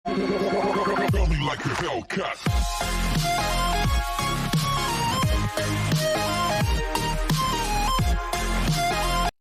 Tell me like a Hellcat.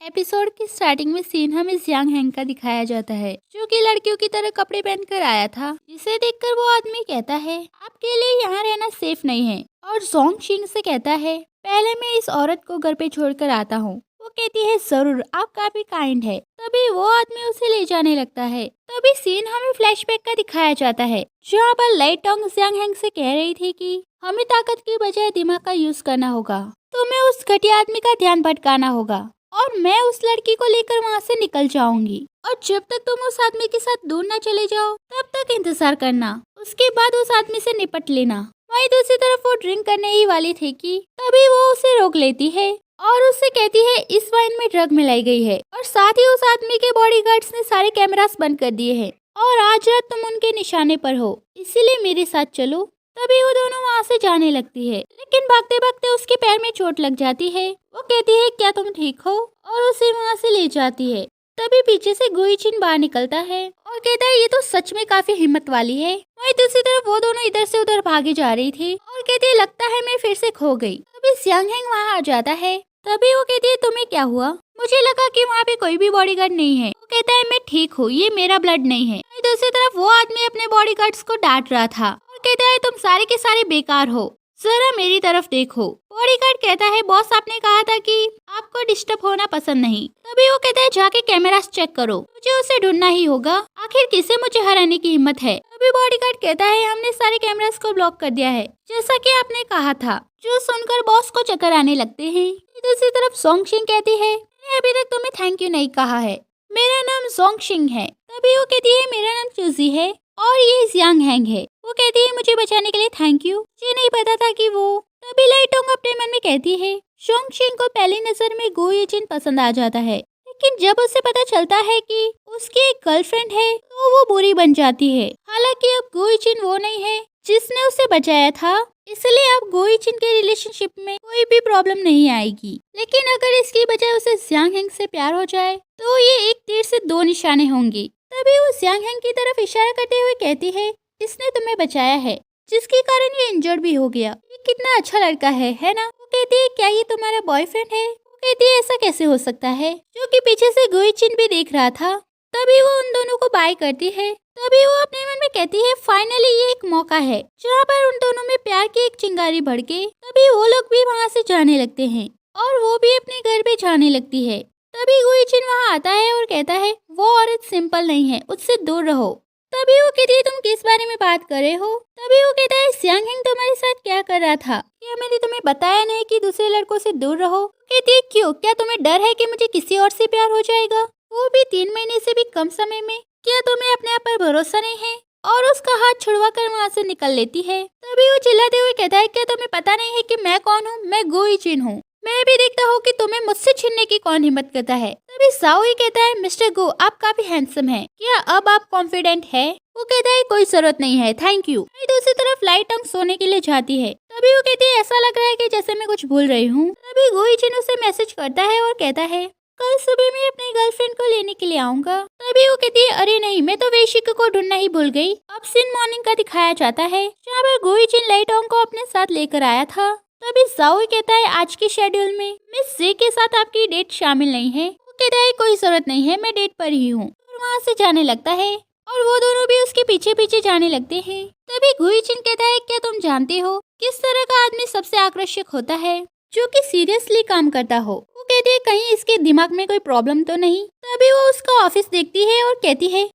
Episode की starting में scene हमें जियांग हैंग का दिखाया जाता है, जो कि लड़कियों की तरह कपड़े पहनकर आया था, जिसे देखकर वो आदमी कहता है आपके लिए यहाँ रहना सेफ नहीं है, और जोंग शिंग से कहता है पहले मैं इस औरत को घर पे छोड़कर आता हूँ। वो कहती है जरूर, आप काफी काइंड है। तभी वो आदमी उसे ले जाने लगता है। तभी सीन हमें फ्लैशबैक का दिखाया जाता है, जहाँ पर लई टोंग जियांग हैंग से कह रही थी कि हमें ताकत की बजाय दिमाग का यूज करना होगा, तुम्हें उस घटिया आदमी का ध्यान भटकाना होगा और मैं उस लड़की को लेकर वहाँ से निकल जाऊंगी, और जब तक तुम उस आदमी के साथ दूर न चले जाओ तब तक इंतजार करना, उसके बाद उस आदमी से निपट लेना। वहीं दूसरी तरफ वो ड्रिंक करने ही वाली थी कि तभी वो उसे रोक लेती है और उससे कहती है इस वाइन में ड्रग मिलाई गई है, और साथ ही उस आदमी के बॉडीगार्ड्स ने सारे कैमरास बंद कर दिए हैं और आज रात तुम उनके निशाने पर हो, इसीलिए मेरे साथ चलो। तभी वो दोनों वहाँ से जाने लगती है, लेकिन भागते भागते उसके पैर में चोट लग जाती है। वो कहती है क्या तुम ठीक हो, और उसे वहाँ से ले जाती है। तभी पीछे से गुइचिन बाहर निकलता है और कहता है ये तो सच में काफी हिम्मत वाली है। वहीं दूसरी तरफ वो दोनों इधर से उधर भागे जा रही थी और कहती है लगता है मैं फिर से खो गई। तभी जियांग हैंग वहाँ आ जाता है। तभी वो कहती है तुम्हें क्या हुआ, मुझे लगा कि वहाँ पे कोई भी बॉडीगार्ड नहीं है। वो कहता है मैं ठीक हूँ, ये मेरा ब्लड नहीं है। दूसरी तरफ वो आदमी अपने बॉडीगार्ड्स को डांट रहा था और कहता है तुम सारे के सारे बेकार हो, जरा मेरी तरफ देखो। बॉडीगार्ड कहता है बॉस आपने कहा था कि आपको डिस्टर्ब होना पसंद नहीं। तभी वो कहता है जाके कैमरास चेक करो, मुझे उसे ढूंढना ही होगा, आखिर किसे मुझे हराने की हिम्मत है। तभी बॉडीगार्ड कहता है हमने सारे कैमरास को ब्लॉक कर दिया है, जैसा कि आपने कहा था। जो सुनकर बॉस को चक्कर आने लगते हैं। दूसरी तरफ जोंग शिंग कहती है मैंने अभी तक तुम्हें थैंक यू नहीं कहा है, मेरा नाम जोंग शिंग है। तभी वो कहती है मेरा नाम चूजी है और ये जियांग हैंग है। वो कहती है मुझे बचाने के लिए थैंक यू, मुझे नहीं पता था कि वो। तभी लई टोंग अपने मन में कहती है जोंग शिंग को पहली नजर में गो येजिन पसंद आ जाता है, लेकिन जब उसे पता चलता है कि उसकी एक गर्लफ्रेंड है तो वो बुरी बन जाती है। हालांकि अब गो येजिन वो नहीं है जिसने उसे बचाया था, इसलिए अब गो येजिन के रिलेशनशिप में कोई भी प्रॉब्लम नहीं आएगी। लेकिन अगर इसकी बजाय उसे जियांग हैंग से प्यार हो जाए तो ये एक तीर से दो निशाने होंगे। तभी वो जियांग हैंग की तरफ इशारा करते हुए कहती है इसने तुम्हें बचाया है, जिसके कारण ये इंजर्ड भी हो गया। ये कितना अच्छा लड़का है ना। वो कहती है क्या ये तुम्हारा बॉयफ्रेंड है। वो कहती है ऐसा कैसे हो सकता है, जो कि पीछे से गुइचिन भी देख रहा था। तभी वो उन दोनों को बाय करती है। तभी वो अपने मन में कहती है फाइनली ये एक मौका है जहाँ पर उन दोनों में प्यार की एक चिंगारी भड़के। तभी वो लोग भी वहाँ से जाने लगते हैं और वो भी अपने घर पे जाने लगती है। तभी गुइचिन वहाँ आता है और कहता है वो औरत सिंपल नहीं है, उससे दूर रहो। तभी वो कहती है तुम किस बारे में बात कर रहे हो। तभी वो कहता है जियांग हैंग तुम्हारे साथ क्या कर रहा था, क्या मैंने तुम्हें बताया नहीं कि दूसरे लड़कों से दूर रहो। कहती है क्यों, क्या तुम्हें डर है कि मुझे किसी और से प्यार हो जाएगा, वो भी 3 महीने से भी कम समय में। क्या तुम्हें अपने आप पर भरोसा नहीं है, और उसका हाथ छुड़वा कर वहाँ से निकल लेती है। तभी वो चिल्लाते हुए कहता है क्या तुम्हें पता नहीं है कि मैं कौन हूँ, मैं गुइचिन हूँ। मैं भी देखता हूँ कि तुम्हें मुझसे छीनने की कौन हिम्मत करता है। तभी साओ ही कहता है मिस्टर गो आप काफी हैंडसम हैं, क्या अब आप कॉन्फिडेंट है। वो कहता है कोई जरूरत नहीं है थैंक यू। दूसरी तरफ लाइट टंग सोने के लिए जाती है। तभी वो कहती है ऐसा लग रहा है कि जैसे मैं कुछ भूल रही हूँ। तभी गुइचिन उसे मैसेज करता है और कहता है कल सुबह मैं अपनी गर्लफ्रेंड को लेने के लिए आऊंगा। तभी वो कहती है अरे नहीं, मैं तो वेशिक को ढूंढना ही भूल गई। अब सीन मॉर्निंग का दिखाया जाता है, जहाँ पर गुइचिन लाइटोंग को अपने साथ लेकर आया था। तभी जाओ कहता है आज के शेड्यूल में मिस जे के साथ आपकी डेट शामिल नहीं है। वो कहता है कोई जरूरत नहीं है, मैं डेट पर ही हूँ, और वहाँ से जाने लगता है और वो दोनों भी उसके पीछे पीछे जाने लगते हैं। तभी गुइचिन कहता है क्या तुम जानते हो किस तरह का आदमी सबसे आकर्षक होता है, जो कि सीरियसली काम करता हो। वो कहती है कहीं इसके दिमाग में कोई प्रॉब्लम तो नहीं। तभी वो उसका ऑफिस देखती है और कहती है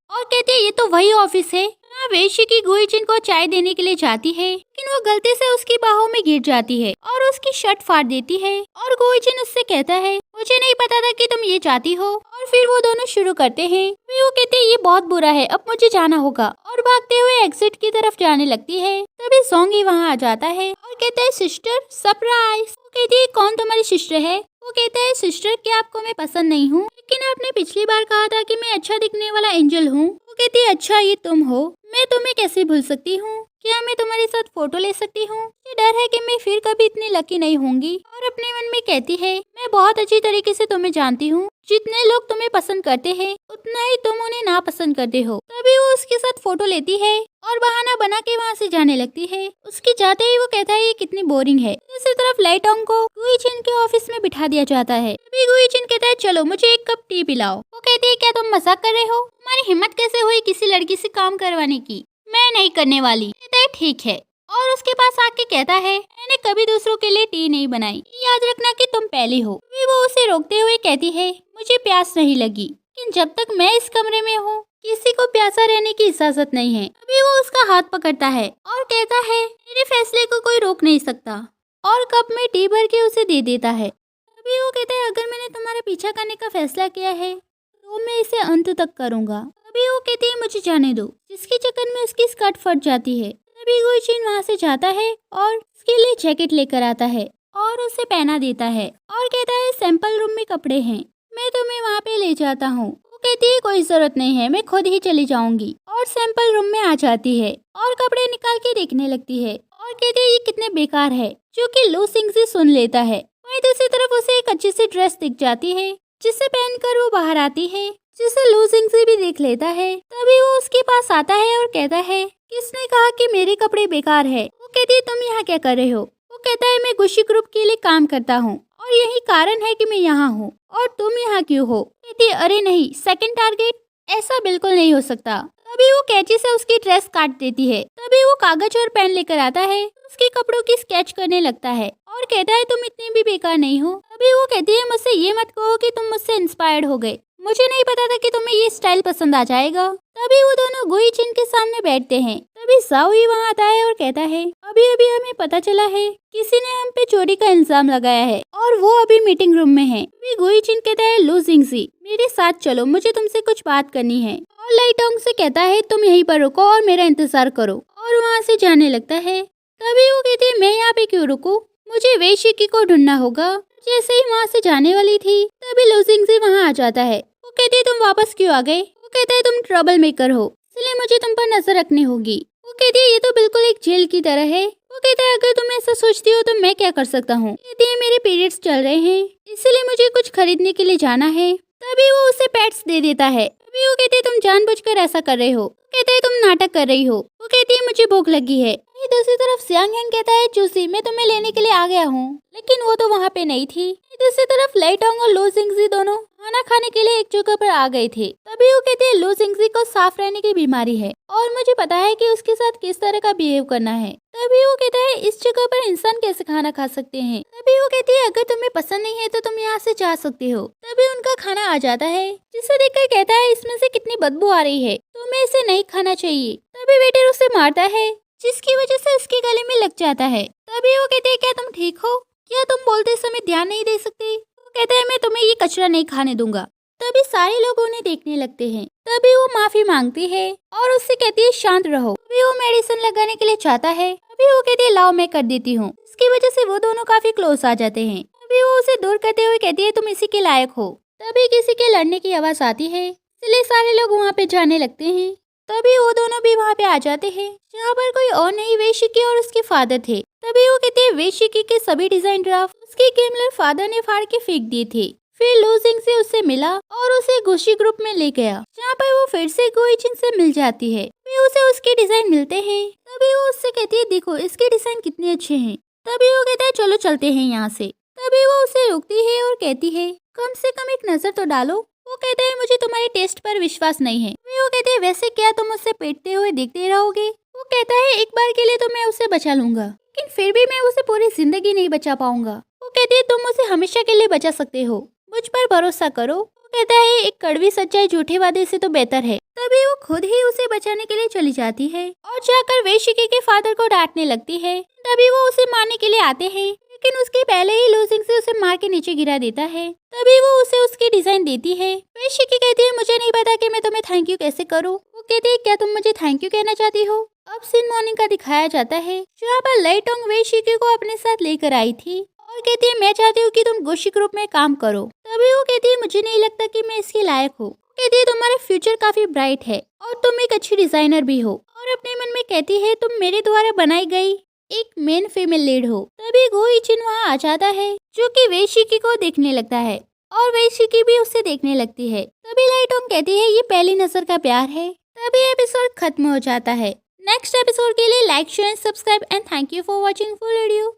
ये तो वही ऑफिस है जहाँ वेशी की गुइचिन को चाय देने के लिए जाती है, लेकिन वो गलती से उसकी बाहों में गिर जाती है और उसकी शर्ट फाड़ देती है। और गुइचिन उससे कहता है मुझे नहीं पता था कि तुम ये चाहती हो, और फिर वो दोनों शुरू करते हैं। फिर वो कहते हैं ये बहुत बुरा है, अब मुझे जाना होगा, और भागते हुए एग्जिट की तरफ जाने लगती है। तभी सोंगी वहाँ आ जाता है और कहता है सिस्टर सरप्राइज। वो कहती है कौन तुम्हारी सिस्टर है। वो कहता है सिस्टर क्या आपको मैं पसंद नहीं हूँ, लेकिन आपने पिछली बार कहा था कि मैं अच्छा दिखने वाला एंजल हूँ। वो कहती है अच्छा ये तुम हो, मैं तुम्हें कैसे भूल सकती हूँ, क्या मैं तुम्हारे साथ फोटो ले सकती हूँ? मुझे डर है कि मैं फिर कभी इतनी लकी नहीं होंगी। और अपने मन में कहती है, मैं बहुत अच्छी तरीके से तुम्हें जानती हूँ। जितने लोग तुम्हें पसंद करते हैं उतना ही तुम उन्हें नापसंद करते हो। तभी वो उसके साथ फोटो लेती है और बहाना बना के वहाँ से जाने लगती है। उसके जाते ही वो कहता है ये कितनी बोरिंग है। दूसरी तरफ लाइटोंग को गुईचिन के ऑफिस में बिठा दिया जाता है। तभी गुईचिन कहता है चलो मुझे एक कप टी पिलाओ। वो कहती है क्या तुम मजाक कर रहे हो? तुम्हारी हिम्मत कैसे हुई किसी लड़की से काम करवाने की? मैं नहीं करने वाली। कहता है ठीक है और उसके पास आके कहता है मैंने कभी दूसरों के लिए टी नहीं बनाई, याद रखना कि तुम पहली हो। फिर वो उसे रोकते हुए कहती है मुझे प्यास नहीं लगी, लेकिन जब तक मैं इस कमरे में हूँ किसी को प्यासा रहने की इजाजत नहीं है। अभी वो उसका हाथ पकड़ता है और कहता है मेरे फैसले को कोई रोक नहीं सकता और कप में टी भर के उसे दे देता है। अभी वो कहता है अगर मैंने तुम्हारा पीछा करने का फैसला किया है तो मैं इसे अंत तक करूंगा। अभी वो कहती है मुझे जाने दो, जिसके चक्कर में उसकी स्कर्ट फट जाती है। तभी गुईचिन वहाँ से जाता है और उसके लिए जैकेट लेकर आता है और उसे पहना देता है और कहता है सैंपल रूम में कपड़े हैं, मैं तुम्हें वहाँ पे ले जाता हूँ। वो कहती है कोई जरूरत नहीं है, मैं खुद ही चली जाऊंगी। और सैंपल रूम में आ जाती है और कपड़े निकाल के देखने लगती है और कहती है ये कितने बेकार है, जो कि लू सिंगजी सुन लेता है। वहीं दूसरी तरफ उसे एक अच्छी सी ड्रेस दिख जाती है जिसे पहनकर वो बाहर आती है, जिसे लू सिंगजी भी देख लेता है। तभी वो उसके पास आता है और कहता है किसने कहा कि मेरे कपड़े बेकार है? वो कहती है तुम यहाँ क्या कर रहे हो? वो कहता है मैं गुशी ग्रुप के लिए काम करता हूँ और यही कारण है कि मैं यहाँ हूँ और तुम यहाँ क्यों हो? कहती है अरे नहीं, सेकंड टारगेट, ऐसा बिल्कुल नहीं हो सकता। तभी वो कैंची से उसकी ड्रेस काट देती है। तभी वो कागज और पेन लेकर आता है, उसके कपड़ों की स्केच करने लगता है और कहता है तुम इतने भी बेकार नहीं हो। तभी वो कहती है मुझसे ये मत कहो कि तुम मुझसे इंस्पायर्ड हो गए, मुझे नहीं पता था कि तुम्हें ये स्टाइल पसंद आ जाएगा। तभी वो दोनों गुईचिन के सामने बैठते हैं। तभी जाओई वहाँ आता है और कहता है अभी अभी हमें पता चला है किसी ने हम पे चोरी का इल्जाम लगाया है और वो अभी मीटिंग रूम में है। तभी गुईचिन कहता है लू जिंगजी मेरे साथ चलो, मुझे तुमसे कुछ बात करनी है। और लाइटोंग से कहता है तुम यहीं पर रुको और मेरा इंतजार करो और वहाँ से जाने लगता है। तभी वो कहती है मैं यहाँ पे क्यों रुकूं, मुझे वेशिकी को ढूंढना होगा। जैसे ही वहाँ से जाने वाली थी तभी लू जिंगजी वहाँ आ जाता है। वो कहती है तुम वापस क्यों आ गए? वो कहता है तुम ट्रबल मेकर हो, इसलिए मुझे तुम पर नजर रखनी होगी। वो कहती है ये तो बिल्कुल एक जेल की तरह है। वो कहता है अगर तुम ऐसा सोचती हो तो मैं क्या कर सकता हूँ? कहती है मेरे पीरियड्स चल रहे हैं इसलिए मुझे कुछ खरीदने के लिए जाना है। तभी वो उसे पैट्स दे देता है। तभी वो कहती है तुम जानबूझकर ऐसा कर रहे हो। कहता है तुम नाटक कर रही हो। वो कहती है मुझे भूख लगी है। दूसरी तरफ सियांग हैंग कहता है चूसी मैं तुम्हें लेने के लिए आ गया हूँ, लेकिन वो तो वहाँ पे नहीं थी। दूसरी तरफ लाइटोंग और लू जिंगजी दोनों खाना खाने के लिए एक जगह पर आ गए थे। तभी वो कहते हैं लू जिंगजी को साफ रहने की बीमारी है और मुझे पता है कि उसके साथ किस तरह का बिहेव करना है। तभी वो कहता है इस जगह पर इंसान कैसे खाना खा सकते हैं? तभी वो कहती है अगर तुम्हें पसंद नहीं है तो तुम यहाँ से जा सकते हो। तभी उनका खाना आ जाता है, जिसे देखकर कहता है इसमें से कितनी बदबू आ रही है, तुम्हें इसे नहीं खाना चाहिए। तभी वेटर उसे मारता है, जिसकी वजह से उसके गले में लग जाता है। तभी वो कहते हैं क्या तुम ठीक हो? क्या तुम बोलते समय ध्यान नहीं दे सकते? वो कहता है मैं तुम्हें ये कचरा नहीं खाने दूंगा। तभी सारे लोग उन्हें देखने लगते हैं। तभी वो माफी मांगती है और उससे कहती है शांत रहो। तभी वो मेडिसिन लगाने के लिए चाहता है। तभी वो कहती है लाओ मैं कर देती हूँ। इसकी वजह से वो दोनों काफी क्लोज आ जाते हैं। तभी वो उसे दूर करते हुए कहती है तुम इसी के लायक हो। तभी किसी के लड़ने की आवाज आती है, इसलिए सारे लोग वहाँ पे जाने लगते हैं। तभी वो दोनों भी वहाँ पे आ जाते हैं, जहाँ पर कोई और नहीं वेशिकी और उसके फादर थे। तभी वो कहते हैं वेशिकी के सभी डिजाइन ड्राफ्ट उसके गेमलर फादर ने फाड़ के फेंक दिए थे। फिर लू जिंग से उससे मिला और उसे गुशी ग्रुप में ले गया, जहाँ पर वो फिर से गुईचिन से मिल जाती है। फिर उसे उसके डिजाइन मिलते हैं। तभी वो उससे कहती है देखो इसके डिजाइन कितने अच्छे हैं। तभी वो कहता है चलो चलते हैं यहाँ से। तभी वो उसे रोकती है और कहती है कम से कम एक नजर तो डालो। वो कहता है मुझे तुम्हारे टेस्ट पर विश्वास नहीं है। वो कहते हैं वैसे क्या तुम उससे पेटते हुए देखते रहोगे? वो कहता है एक बार के लिए तो मैं उसे बचा लूंगा, लेकिन फिर भी मैं उसे पूरी जिंदगी नहीं बचा पाऊंगा। वो कहती है तुम उसे हमेशा के लिए बचा सकते हो, मुझ पर भरोसा करो। वो कहता है एक कड़वी सच्चाई झूठे वादे से तो बेहतर है। तभी वो खुद ही उसे बचाने के लिए चली जाती है और जाकर वेशिकी के फादर को डांटने लगती है। तभी वो उसे मारने के लिए आते हैं, लेकिन उसके पहले ही लू जिंग से उसे मार के नीचे गिरा देता है। तभी वो उसे उसकी डिजाइन देती है। वेशिकी कहती है मुझे नहीं पता कि मैं तुम्हें थैंक यू कैसे करूं। वो कहती है क्या तुम मुझे थैंक यू कहना चाहती हो? अब सीन मॉर्निंग का दिखाया जाता है, जहाँ पर लाइटोंग वेशिकी को अपने साथ लेकर आई थी और कहती है मैं चाहती हूँ कि तुम गुशी ग्रुप में काम करो। तभी वो कहती है मुझे नहीं लगता कि मैं इसके लायक हूँ। कहती है तुम्हारा फ्यूचर काफी ब्राइट है और तुम एक अच्छी डिजाइनर भी हो और और अपने मन में कहती है तुम मेरे द्वारा बनाई गई एक मेन फीमेल लीड हो। तभी गो इचिन वहाँ आ जाता है जो कि वei शिकी को देखने लगता है और वei शिकी भी उसे देखने लगती है। तभी लाइटोंग कहती है ये पहली नजर का प्यार है। तभी एपिसोड खत्म हो जाता है। नेक्स्ट एपिसोड के लिए like share subscribe and thank you for watching full video.